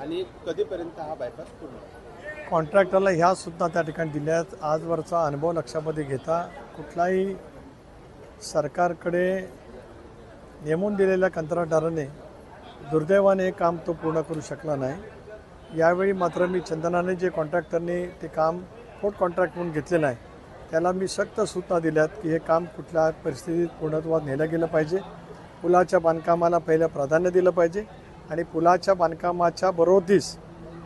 आणि कधीपर्यंत हा बायपास पूर्ण होईल? कॉन्ट्रॅक्टरला ह्या सूचना त्या ठिकाणी दिल्यात. आजवरचा अनुभव लक्षामध्ये घेता कुठलाही सरकारकडे नेमून दिलेल्या कंत्राटदाराने दुर्दैवाने हे काम तो पूर्ण करू शकला नाही. यावेळी मात्र मी चंदनाने जे कॉन्ट्रॅक्टरने ते काम पोट कॉन्ट्रॅक्ट म्हणून घेतलेलं आहे त्याला मी सक्त सूचना दिल्यात की हे काम कुठल्या परिस्थितीत पूर्णत्वात नेलं गेलं पाहिजे. पुलाच्या बांधकामाला पहिलं प्राधान्य दिलं पाहिजे आणि पुलाच्या बांधकामाच्या बरोबरीस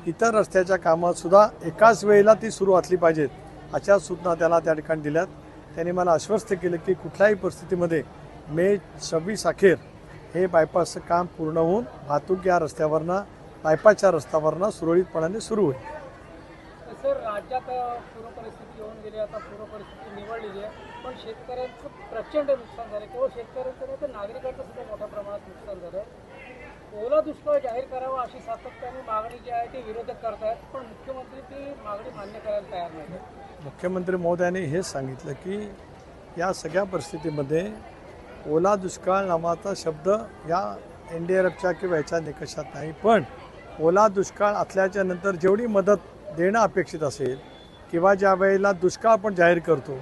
इतर रस्त्याच्या कामातसुद्धा एकाच वेळेला ती सुरू असली पाहिजेत अशा सूचना त्याला त्या ठिकाणी दिल्यात. त्यांनी मला आश्वस्त केलं की कुठल्याही परिस्थितीमध्ये मे 26 अखेर हे बायपासचं काम पूर्ण होऊन वाहतूक या रस्त्यावरनं बायपासच्या रस्त्यावरनं सुरळीतपणाने सुरू होईल. सर, राज्यात पूर परिस्थिती येऊन गेली, आता पूर परिस्थिती निवडलेली आहे, पण शेतकऱ्यांचं प्रचंड नुकसान झालं. केवळ शेतकऱ्यांचं नाही तर नागरिकांचं सुद्धा मोठ्या प्रमाणात नुकसान झालं. ओला दुष्काळ जाहीर करावा अशी सातत्याने मागणी जी आहे ती विरोधक करतायत, पण मुख्यमंत्री ती मागणी मान्य करायला तयार नाही. मुख्यमंत्री महोदयांनी हेच सांगितलं की या सगळ्या परिस्थितीमध्ये ओला दुष्काळ नावाचा शब्द या NDRFच्या किंवा ह्याच्या निकषात नाही, पण ओला दुष्काळ असल्याच्या नंतर जेवढी मदत देणं अपेक्षित असेल किंवा ज्या वेळेला दुष्काळ आपण जाहीर करतो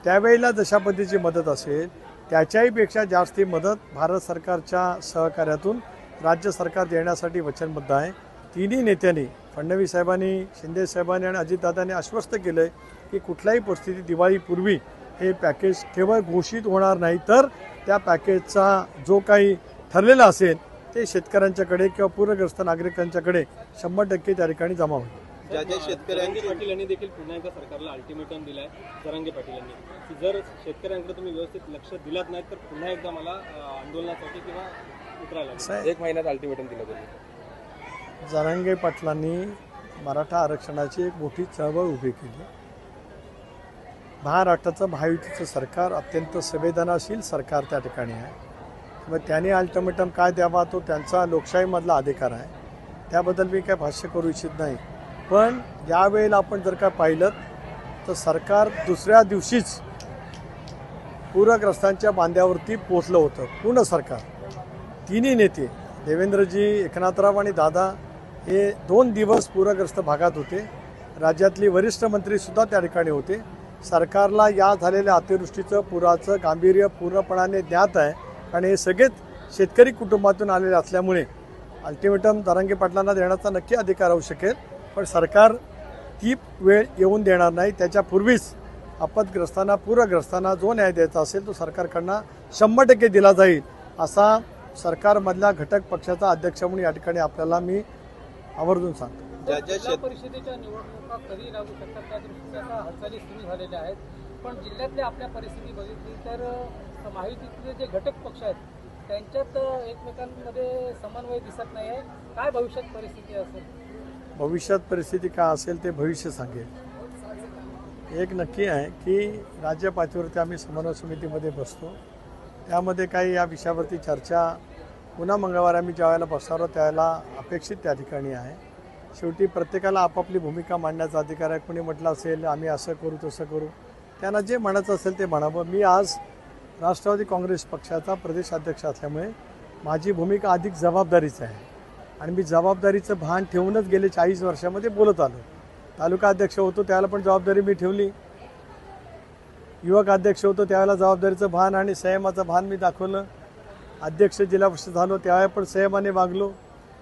त्यावेळेला जशा पद्धतीची मदत असेल त्याच्याहीपेक्षा जास्ती मदत भारत सरकारच्या सहकार्यातून राज्य सरकार देण्यासाठी वचनबद्ध आहे. तिन्ही नेत्यांनी फडणवीस साहेबांनी, शिंदे साहेबांनी आणि अजितदादांनी आश्वस्त केलं आहे की कुठल्याही परिस्थितीत दिवाळीपूर्वी हे पॅकेज केवळ घोषित होणार नाही तर त्या पॅकेजचा जो काही ठरलेला असेल ते शेतकऱ्यांच्याकडे किंवा पूरग्रस्त नागरिकांच्याकडे 100% त्या ठिकाणी जमा होईल. ज्या शेतकऱ्यांनी पाटील यांनी देखील पुन्हा एकदा सरकारला अल्टिमेटम दिलाय. जरांगे पाटील यांनी की जर शेतकऱ्यांकडे तुम्ही व्यवस्थित लक्ष दिलात नाही तर पुन्हा एकदा मला आंदोलनासाठी किंवा उतरायला 1 महिन्यात अल्टिमेटम दिलं त्यांनी. जरांगे पाटलांनी मराठा आरक्षणाची एक मोठी चळवळ उभी केली. महाराष्ट्राचं महायुतीचं सरकार अत्यंत संवेदनाशील सरकार त्या ठिकाणी आहे. मग त्यांनी अल्टिमेटम काय द्यावा तो त्यांचा लोकशाहीमधला अधिकार आहे, त्याबद्दल मी काय भाष्य करू इच्छित नाही. पण यावेळेला आपण जर का पाहिलं तर सरकार दुसऱ्या दिवशीच पूरग्रस्तांच्या बांध्यावरती पोचलं होतं. पूर्ण सरकार, तिन्ही नेते देवेंद्रजी, एकनाथराव आणि दादा हे 2 दिवस पूरग्रस्त भागात होते. राज्यातली वरिष्ठ मंत्रीसुद्धा त्या ठिकाणी होते. सरकारला या झालेल्या अतिवृष्टीचं पुराचं गांभीर्य पूर्णपणाने ज्ञात आहे आणि हे सगळेच शेतकरी कुटुंबातून आलेले असल्यामुळे अल्टिमेटम जरांगे पाटलांना देण्याचा नक्की अधिकार होऊ शकेल, पण सरकार ती वेळ येऊन देणार नाही. त्याच्यापूर्वीच आपत्ग्रस्तांना, पूरग्रस्तांना जो न्याय द्यायचा असेल तो सरकारकडनं 100% दिला जाईल असा सरकारमधल्या घटक पक्षाचा अध्यक्ष म्हणून या ठिकाणी आपल्याला मी आवर्जून सांगतो. जिल्हा परिषदेच्या निवडणुका कधी लागू शकतात त्या दृष्टीने आता हालचाली सुरू झालेल्या आहेत, पण जिल्ह्यातल्या आपल्या परिस्थिती बघितली तर महायुतीतले जे घटक पक्ष आहेत त्यांच्यात एकमेकांमध्ये समन्वय दिसत नाही आहे. काय भविष्यात परिस्थिती असेल? भविष्यात परिस्थिती काय असेल ते भविष्य सांगेल. एक नक्की आहे की राज्य पातळीवरती आम्ही समन्वय समितीमध्ये बसतो. त्यामध्ये काही या विषयावरती चर्चा पुन्हा मंगळवारी आम्ही ज्यावेळेला बसणार आहोत त्यावेळेला अपेक्षित त्या ठिकाणी आहे. शेवटी प्रत्येकाला आपापली भूमिका मांडण्याचा अधिकार आहे. कोणी म्हटलं असेल आम्ही असं करू तसं करू, त्यांना जे म्हणायचं असेल ते म्हणावं. मी आज राष्ट्रवादी काँग्रेस पक्षाचा प्रदेशाध्यक्ष असल्यामुळे माझी भूमिका अधिक जबाबदारीची आहे आणि मी जबाबदारीचं भान ठेवूनच गेले 40 वर्षामध्ये बोलत आलो. तालुका अध्यक्ष होतो त्यावेळेला पण जबाबदारी मी ठेवली, युवक अध्यक्ष होतो त्यावेळेला जबाबदारीचं भान आणि संयमाचं भान मी दाखवलं, अध्यक्ष जिल्हा परिषद झालो त्यावेळेला पण संयमाने वागलो.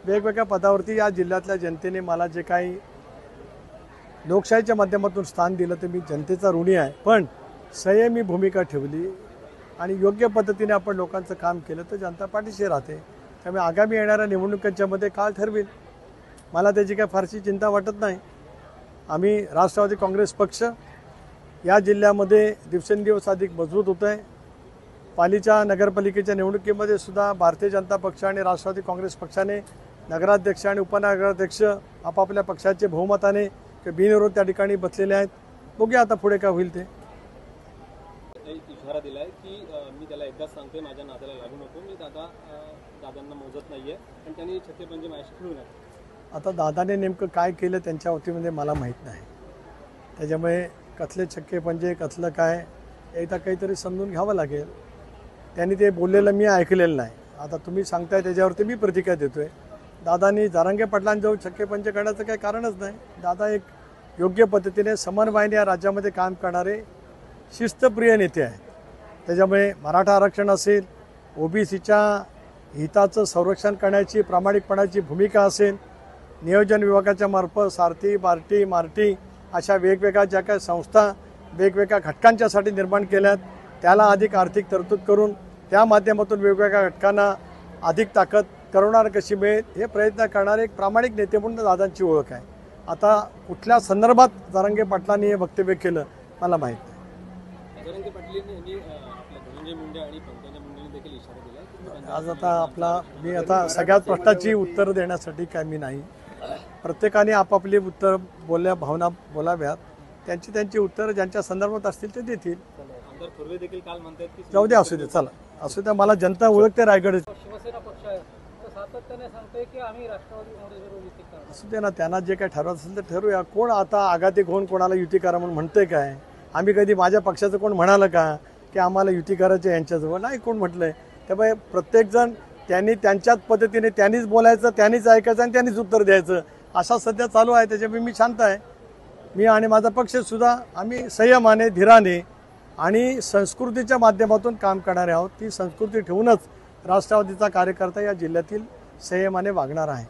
वेगवेगळ्या पदावरती या जिल्ह्यातल्या जनतेने मला जे काही लोकशाहीच्या माध्यमातून स्थान दिलं ते मी जनतेचा ऋणी आहे, पण संयमी भूमिका ठेवली आणि योग्य पद्धतीने आपण लोकांचं काम केलं तर जनता पाठीशी राहते. त्यामुळे आगामी येणाऱ्या निवडणुकांच्या मध्ये काळ ठरवेल. मला त्याची काय फारशी चिंता वाटत नाही. आम्ही राष्ट्रवादी काँग्रेस पक्ष या जिल्ह्यामध्ये दिवसेंदिवस अधिक मजबूत होत आहे. पालिका नगरपालिकेच्या निवडणुकीमध्ये सुद्धा भारतीय जनता पक्ष आणि राष्ट्रवादी काँग्रेस पक्षाने नगराध्यक्ष आणि उपनगराध्यक्ष आपापल्या पक्षाचे बहुमताने बिनविरोध त्या ठिकाणी बसलेले आहेत. बघूया आता पुढे काय होईल ते. इशारा दिलाय की मी त्याला एकदाच सांगतोय माझ्या नादाला लागू नको, मी दादांना मोजत नाहीये आणि त्यांनी छक्के पंजे माझ्याशी खेळू नका. आता दादाने नेमकं काय केलं त्यांच्या वतीमध्ये मला माहीत नाही, त्याच्यामुळे कसले छक्के पंजे कसलं काय एकदा काहीतरी समजून घ्यावं लागेल. त्यांनी ते बोललेलं मी ऐकलेलं नाही. आता तुम्ही सांगताय त्याच्यावरती मी प्रतिक्रिया देतोय. दादांनी जरांगे पाटलांजवळ छक्के पंच करण्याचं काही कारणच नाही. दादा एक योग्य पद्धतीने समन्वयाने या राज्यामध्ये काम करणारे शिस्तप्रिय नेते आहेत. त्याच्यामुळे मराठा आरक्षण असेल, ओबीसीच्या हिताचं संरक्षण करण्याची प्रामाणिकपणाची भूमिका असेल, नियोजन विभागाच्या मार्फत सारथी, बार्टी, मार्टी अशा वेगवेगळ्या ज्या काही संस्था वेगवेगळ्या घटकांच्यासाठी निर्माण केल्यात, त्याला अधिक आर्थिक तरतूद करून त्या माध्यमातून वेगवेगळ्या घटकांना अधिक ताकद करवणार कशी मिळेल हे प्रयत्न करणारे एक प्रामाणिक नेते म्हणून दादांची ओळख आहे. आता कुठल्या संदर्भात जरांगे पाटलांनी हे वक्तव्य केलं मला माहीत नाही. जरांगे पाटील यांनी आपल्या धनंजय मुंडे आणि पंकजा मुंडेंनी देखील इशारा दिला की आज आता मी आता सगळ्याच प्रश्नाची उत्तर देण्यासाठी काय मी नाही. प्रत्येकाने आपापली उत्तर भावना बोलाव्यात. त्यांची उत्तरं ज्यांच्या संदर्भात असतील ते देतील. आमदार थोरवे देखील काल म्हणतात की जाऊ दे, असू दे, चला असू द्या. मला जनता ओळखते रायगड. शिवसेना पक्ष आहे तर सातत्याने सांगतोय की आम्ही राष्ट्रवादी काँग्रेसबरोबर युती करणार. असू दे ना, त्यांना जे काय ठरवत असेल ते ठरवूया. कोण आता आघाती कोण कोणाला युती करा म्हणून म्हणतंय काय? आम्ही कधी माझ्या पक्षाचं कोण म्हणालं का की आम्हाला युती करायची यांच्याजवळ? नाही कोण म्हटलंय. त्यामुळे प्रत्येकजण त्यांनी त्यांच्याच पद्धतीने त्यांनीच बोलायचं, त्यांनीच ऐकायचं आणि त्यांनीच उत्तर द्यायचं असा सध्या चालू आहे. त्याच्यामुळे मी शांत आहे. मी आणि माझा पक्षसुद्धा आम्ही संयमाने, धीराने आणि संस्कृतीच्या माध्यमातून काम करणारे आहोत. ती संस्कृती ठेवूनच राष्ट्रवादीचा कार्यकर्ता या जिल्ह्यातील संयमाने वागणार आहे.